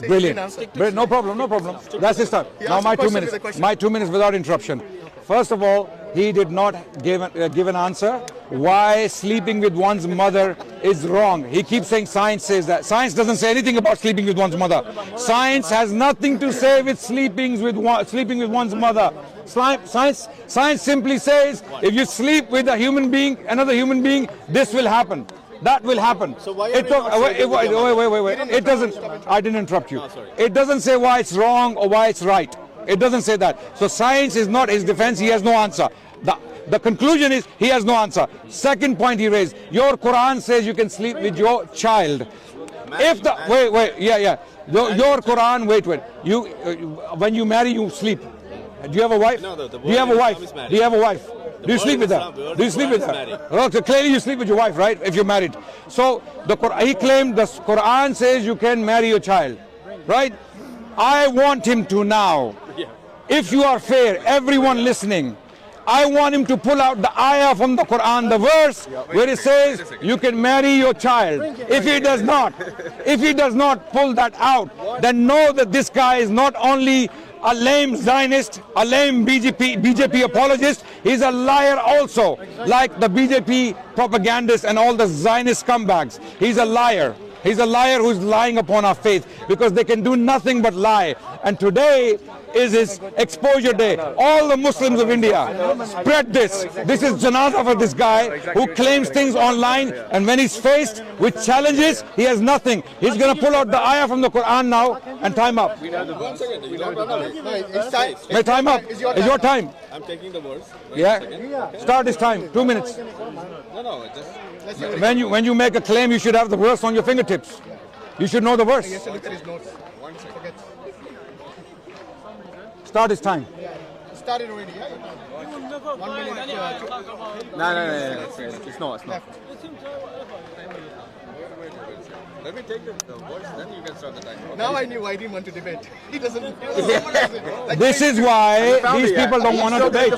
Brilliant. No problem, no problem. That's his time. Now my 2 minutes. My 2 minutes without interruption. First of all, he did not give an answer why sleeping with one's mother is wrong. He keeps saying science says that. Science doesn't say anything about sleeping with one's mother. Science has nothing to say with sleeping with one's mother. Science simply says if you sleep with a human being, another human being, this will happen. That will happen. So why wait. It doesn't. I didn't interrupt you. It doesn't say why it's wrong or why it's right. It doesn't say that. So science is not his defense. He has no answer. The conclusion is he has no answer. Second point he raised. Your Quran says you can sleep with your child. If the your Quran. Wait. You when you marry, you sleep. Do you have a wife? No, do you have a wife? Do you have a wife? Do you sleep with her? Do you sleep with her? Okay, clearly you sleep with your wife, right? If you're married. So he claimed the Quran says you can marry your child, right? I want him to now. If you are fair, everyone listening, I want him to pull out the ayah from the Quran, the verse where it says you can marry your child. If he does not pull that out, then know that this guy is not only a lame Zionist, a lame BJP apologist, he's a liar also, like the BJP propagandists and all the Zionist scumbags. He's a liar. He's a liar who's lying upon our faith because they can do nothing but lie. And today is his exposure day. All the Muslims of India, spread this. This is janazah for this guy who claims things online, and when he's faced with challenges, he has nothing. He's going to pull out the ayah from the Quran now and time up. Time up. It's your time. I'm taking the words. Yeah. Start his time. 2 minutes. No, just... When you make a claim, you should have the verse on your fingertips. You should know the verse. He has to look at his notes. 1 second. Start his time. Started already, yeah? 1 minute. No. It's not. Let me take the words, then you can start the time. Now I knew I didn't want to debate. He doesn't. This is why these people don't want to debate.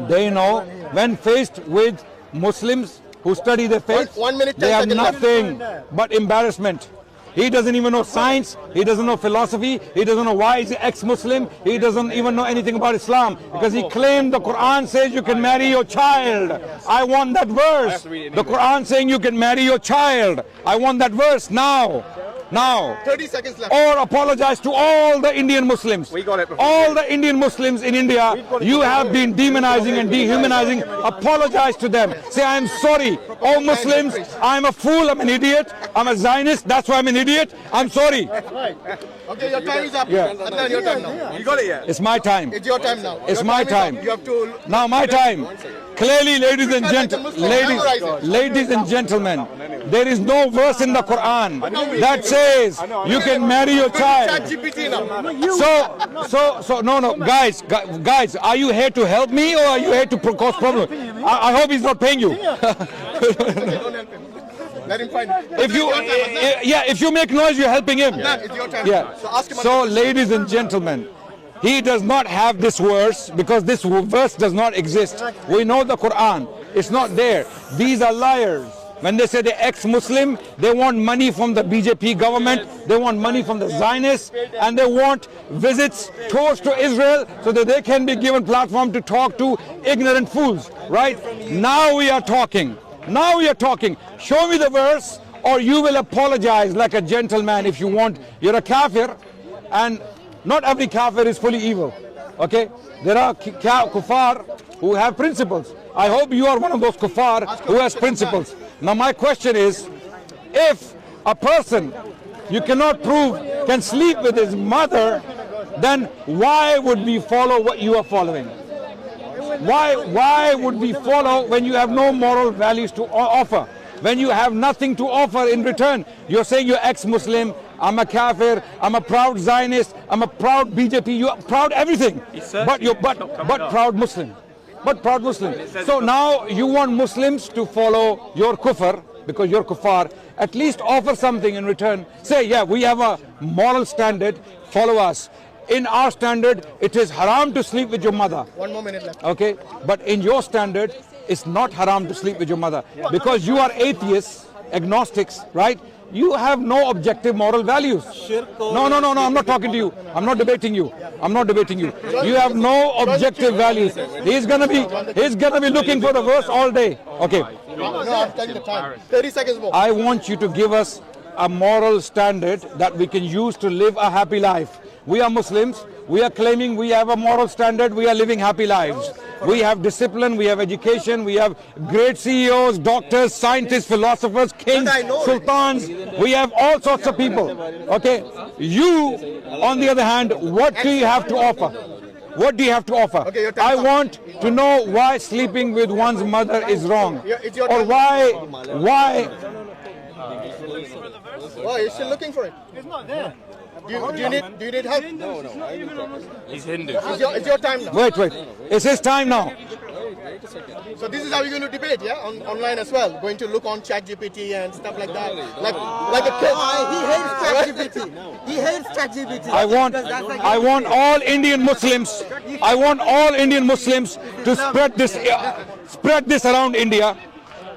They know when faced with Muslims who study their faith, 1 minute, they have 10 seconds nothing but embarrassment. He doesn't even know science, he doesn't know philosophy, he doesn't know why he's ex-Muslim, he doesn't even know anything about Islam because he claimed the Quran says you can marry your child. I want that verse. The Quran saying you can marry your child. I want that verse now. 30 seconds left. Or apologize to all the Indian Muslims. We got it. All the Indian Muslims in India, you have been demonizing and dehumanizing. Apologize to them. Say, I'm sorry. All Muslims, I'm a fool, I'm an idiot, I'm a Zionist, that's why I'm an idiot. I'm sorry. Okay, your time is up. Yeah. Adnan, your time now. You got it yet? It's my time. It's your time now. It's Your my is time. up. You have to... Now my time. Clearly, ladies and gentlemen, there is no verse in the Quran that says you can marry your child. No, guys, are you here to help me or are you here to cause problems? I hope he's not paying you. Let him find If you make noise, you're helping him. It's your time. Yeah. So ask him. So, ladies and gentlemen, he does not have this verse because this verse does not exist. We know the Quran. It's not there. These are liars. When they say they're ex-Muslim, they want money from the BJP government, they want money from the Zionists, and they want visits, tours to Israel so that they can be given platform to talk to ignorant fools. Right? Now we are talking. Show me the verse or you will apologize like a gentleman if you want. You're a kafir, and not every kafir is fully evil. Okay? There are kuffar who have principles. I hope you are one of those kuffar who has principles. Now my question is, if a person you cannot prove can sleep with his mother, then why would we follow what you are following? Why would we follow when you have no moral values to offer? When you have nothing to offer in return? You're saying you're ex-Muslim, I'm a kafir, I'm a proud Zionist, I'm a proud BJP, you're proud everything. But proud Muslim. So now you want Muslims to follow your kufr because you're kuffar. At least offer something in return. Say, yeah, we have a moral standard, follow us. In our standard, it is haram to sleep with your mother. 1 more minute left. Okay, but in your standard, it's not haram to sleep with your mother. Because you are atheists, agnostics, right? You have no objective moral values. No, I'm not talking to you. I'm not debating you. You have no objective values. He's gonna be looking for the verse all day. Okay. No, I'm telling the time. 30 seconds more. I want you to give us a moral standard that we can use to live a happy life. We are Muslims. We are claiming we have a moral standard. We are living happy lives. We have discipline. We have education. We have great CEOs, doctors, scientists, philosophers, kings, sultans. We have all sorts of people. Okay. You, on the other hand, what do you have to offer? What do you have to offer? Okay, your I time's up. want to know why sleeping with one's mother is wrong. Yeah, it's your Or time. why Oh, you're still looking for it. It's not there. Do you need help? He's Hindu. It's your time now. Wait. It's his time now. So this is how you're going to debate, yeah? Online as well. Going to look on ChatGPT and stuff like that. Like a kid. He hates ChatGPT. He hates ChatGPT. I want all Indian Muslims. I want all Indian Muslims to spread this around India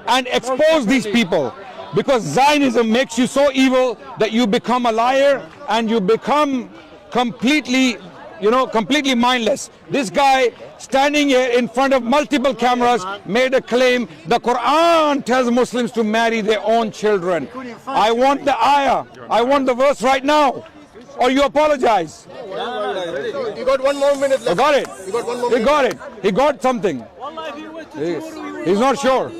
and expose these people. Because Zionism makes you so evil that you become a liar and you become completely mindless. This guy standing here in front of multiple cameras made a claim the Quran tells Muslims to marry their own children. I want the ayah. I want the verse right now. Or you apologize. You got 1 more minute I left. got it. You got 1 more He minute. got it. He got something. He's not sure.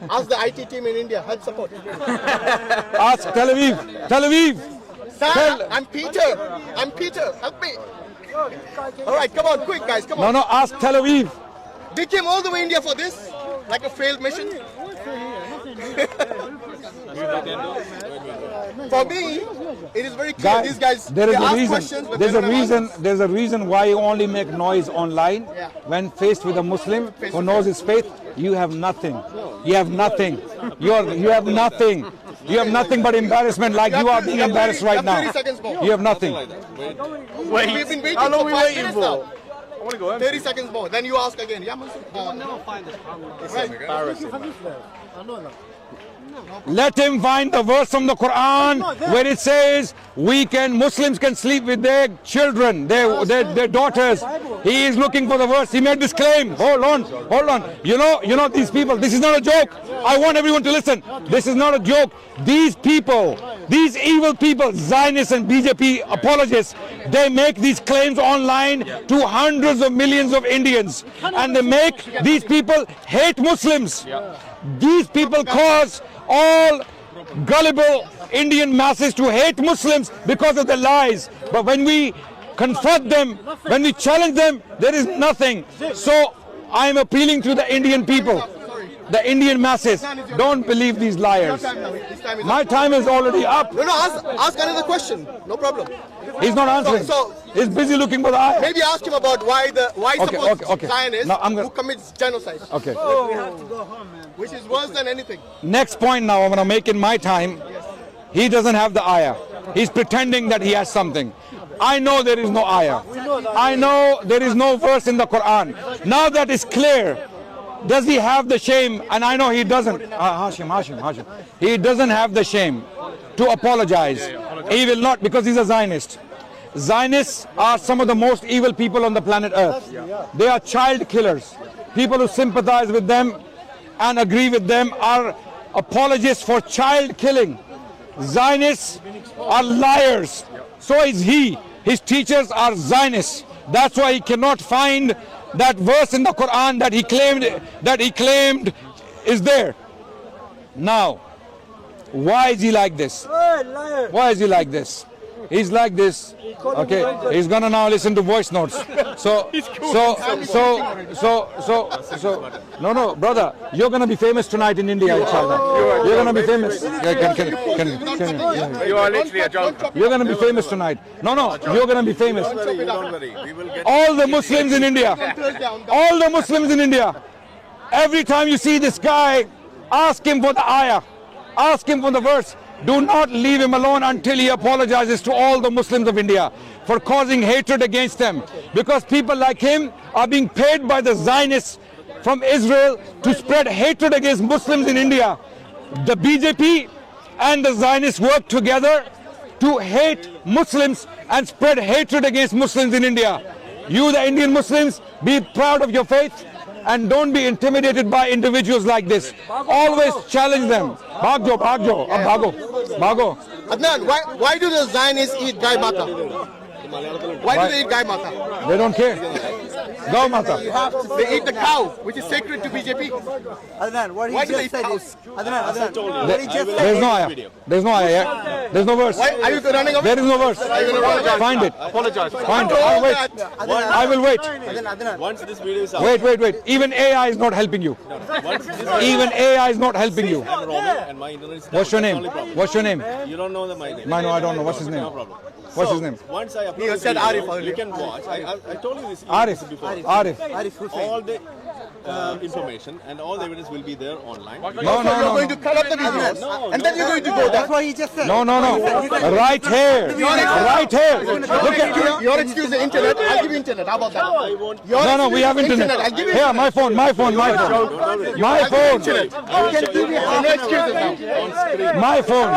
Ask the IT team in India. Help support. Ask Tel Aviv. Tel Aviv. Sir, I'm Peter. Help me. All right, come on, quick, guys. Come on. No, ask Tel Aviv. They came all the way India for this, like a failed mission. For me, it is very clear. These guys, there is they a ask reason. questions, but There's they a don't reason. answer. There's a reason why you only make noise online when faced with a Muslim who knows his faith. You have nothing. You have nothing. You have nothing. You have nothing but embarrassment, like you are being embarrassed right now. 30 seconds more. You have nothing. We've been waiting How long for we 5 waiting minutes for? now. I want to go 30 seconds more. Then you ask again. Yeah, Muslim. Let him find the verse from the Quran where it says Muslims can sleep with their children, their daughters. He is looking for the verse. He made this claim. Hold on. You know these people. This is not a joke. I want everyone to listen. This is not a joke. These people, these evil people, Zionists and BJP apologists, they make these claims online to hundreds of millions of Indians, and they make these people hate Muslims. These people cause all gullible Indian masses to hate Muslims because of their lies. But when we confront them, when we challenge them, there is nothing. So I am appealing to the Indian people, the Indian masses. Don't believe these liars. My time is already up. No, ask another question. No problem. He's not answering. So- He's busy looking for the ayah. Maybe ask him about why supposed okay. Zionists Now, I'm gonna- who commits genocide, Okay. which is worse than anything. Next point now I'm going to make in my time. He doesn't have the ayah. He's pretending that he has something. I know there is no ayah. I know there is no verse in the Quran. Now that is clear, does he have the shame? And I know he doesn't. Hashim. He doesn't have the shame to apologize. He will not, because he's a Zionist. Zionists are some of the most evil people on the planet Earth. They are child killers. People who sympathize with them and agree with them are apologists for child killing. Zionists are liars. So is he. His teachers are Zionists. That's why he cannot find that verse in the Quran that he claimed is there. Now, why is he like this? Why is he like this? He's like this. Okay, he's gonna now listen to voice notes. No, brother, you're gonna be famous tonight in India, inshallah. You're gonna be famous. You are literally a joke. You're gonna be famous tonight. No, you're gonna be famous. Don't worry. We will get All the Muslims in India, every time you see this guy, ask him for the ayah, ask him for the verse. Do not leave him alone until he apologizes to all the Muslims of India for causing hatred against them. Because people like him are being paid by the Zionists from Israel to spread hatred against Muslims in India. The BJP and the Zionists work together to hate Muslims and spread hatred against Muslims in India. You, the Indian Muslims, be proud of your faith and don't be intimidated by individuals like this. Always challenge them. Bhag jo, ab bhago, bhago. Adnan, why do the Zionists eat Gai Mata? Why do they eat Gai Mata? They don't care. Gau Mata. They eat the cow, which is sacred to BJP. Adnan, what he Why do just they said count? is Adnan, what he just said There's is no ayah. There's no ayah. Yeah? There's no verse. Why are you running away? There is no verse. Are you going to run away? Find it. Apologize. Find it. I'll wait. I will wait. Adnan. Once this video is out, Wait. Even AI is not helping you. once this video Even AI is not helping you. I'm Robin and my internet is down. What's your That's name? the only problem. What's your name? You don't know my name. No, I don't know. What's his name? No problem. What's So, his name? Once I upload He this said video, Arif earlier. you can watch. I told you this Arif. before. Arif. All the information and all the evidence will be there online. No. You're going to cut up the videos, and then you're going to go there. That's what he just said. No. Right here. Right here. Look at Your excuse is the internet. I'll give you internet. How about that? Your No, we have excuse is internet. I'll give you Here, my phone. My phone. I'll give you internet. I can give you half No an excuses hour. now. My phone.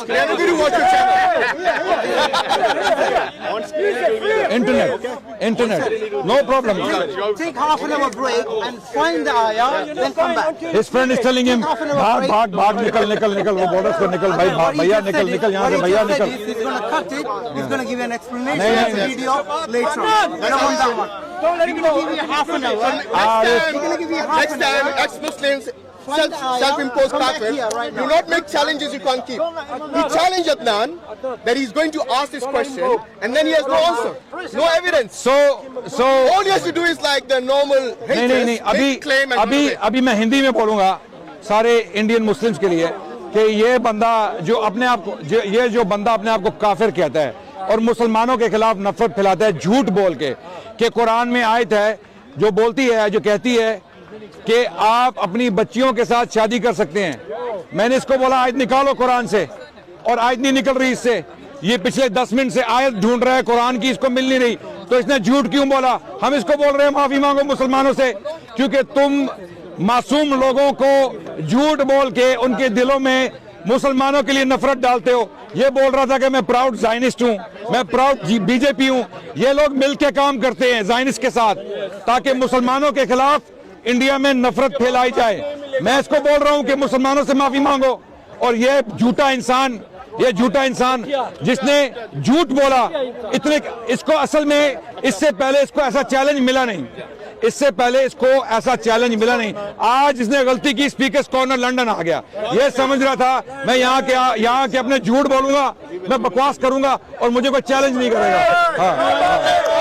We are going to watch your channel. On screen it will be there. Internet. No problem. Take half an hour break and find the ayah, then come back. His friend is telling him, भाग, निकल, वो बोल रहा है उसको निकल भाई, What he भैया just said निकल is- यहाँ से, what he भैया just said निकल. is he's going to cut it, he's going to give you an explanation नहीं, of the video later on. I don't want that one. He's going to give you half an hour. Next He's going to give you half next an time, hour. ex-Muslims Find the ayah, self-imposed come back kafir, here right do now. not make challenges you can't keep. He challenged Adnan that he's going to ask this question, and then he has no answer, no evidence. So All he has to do is like the normal haters, नहीं, make claim and run away. अभी मैं हिंदी में बोलूंगा सारे Indian Muslims के लिए कि ये बंदा जो अपने आप को ये जो बंदा अपने आप को काफिर कहता है और मुसलमानों के खिलाफ नफरत फैलाता है झूठ बोल के कि कुरान में आयत है जो बोलती है जो कहती है कि आप अपनी बच्चियों के साथ शादी कर सकते हैं. मैंने इसको बोला आयत निकालो कुरान से और आयत नहीं निकल रही इससे. ये पिछले 10 मिनट से आयत ढूंढ रहा है कुरान की, इसको मिल नहीं रही. तो इसने झूठ क्यों बोला? हम इसको बोल रहे हैं माफी मांगो मुसलमानों से क्योंकि तुम मासूम लोगों को झूठ बोल के उनके दिलों में मुसलमानों के लिए नफरत डालते हो. ये बोल रहा था कि मैं प्राउड जायनिस्ट हूं, मैं प्राउड बीजेपी हूं. ये लोग मिलकर काम करते हैं जायनिस्ट के साथ ताकि मुसलमानों के खिलाफ इंडिया में नफरत फैलाई जाए. मैं इसको बोल रहा हूं कि मुसलमानों से माफी मांगो. और ये झूठा इंसान जिसने झूठ बोला इतने, इसको असल में इससे पहले इसको ऐसा चैलेंज मिला नहीं. इससे पहले इसको ऐसा चैलेंज मिला नहीं. आज इसने गलती की, स्पीकर्स कॉर्नर लंदन आ गया. ये समझ रहा था मैं यहाँ के अपने झूठ बोलूंगा, मैं बकवास करूंगा और मुझे कोई चैलेंज नहीं करेगा. हाँ.